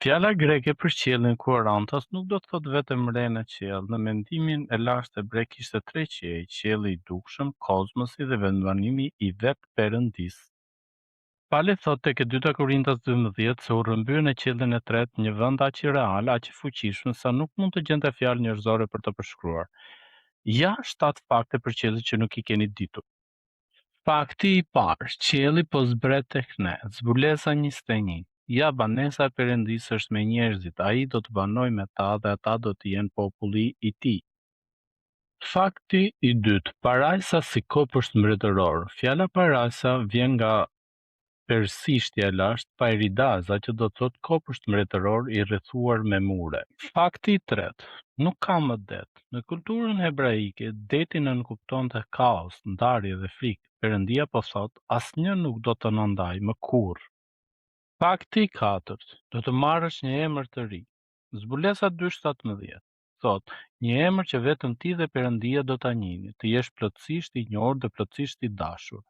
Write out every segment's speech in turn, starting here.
Fjala greke për qiellin Kuarantas nuk do të thotë vetëm re në qiell. Në mendimin e lashtë ebre kishte tre qiell: qielli i dukshëm, kozmosi dhe vendbanimi i vet Perëndisë. Pali thot tek e dyta Korintas 12 se u rrëmbyer në qiellin e tretë një vend aq i real, aq i fuqishëm sa nuk mund të gjente fjalë njerëzore për të përshkruar. Ja 7 fakte për qiellin që nuk i keni ditur. Fakti i parë, qielli po zbret tek ne. Zbulesa 21. Ja, banesa e Perëndisë është me njerëzit, ai do të banojë me ta dhe ata do të jenë populli i tij. Fakti i dytë, parajsa si kopësht mbretëror. Fjala parajsa vjen nga persishtja e lashtë pairidaza, që do të thotë kopësht mbretëror i rrethuar me mure. Fakti i tretë, nuk ka më det. Në kulturën hebraike, deti nënkuptonte kaos, ndarje dhe frikë. Perëndia po thotë, asnjë nuk do të na ndajë më kurrë. Fakti i katërt, do të marrësh një emër të ri. Zbulesa 2:17 thotë, një emër që vetëm ti dhe Perëndia do ta njihni, të jesh plotësisht i njohur dhe plotësisht i dashur.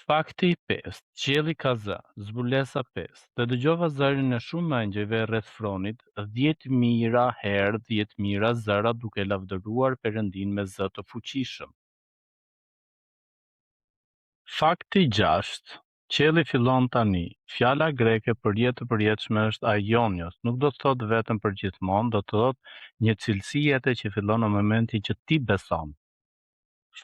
Fakti i pestë, qielli ka zë. Zbulesa 5. Dhe dëgjova zërin e shumë angjëjve rreth fronit, 10.000 herë 10.000 zëra duke lavdëruar Perëndin me zë të fuqishëm. Fakti i gjashtë, qielli fillon tani. Fjala greke për jetë të përjetshme është aionios, nuk do të thotë vetëm për gjithmonë, do të thotë një cilësi jete që fillon në momentin që ti beson.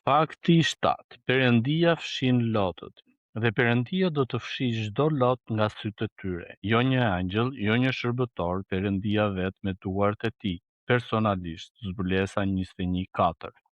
Fakti i 7. Perëndia fshin lotët. Dhe Perëndia do të fshijë çdo lot nga sytë e tyre. Jo një angjëll, jo një shërbëtor, Perëndia vetë me duart e tij, personalisht. Zbulesa 21:4.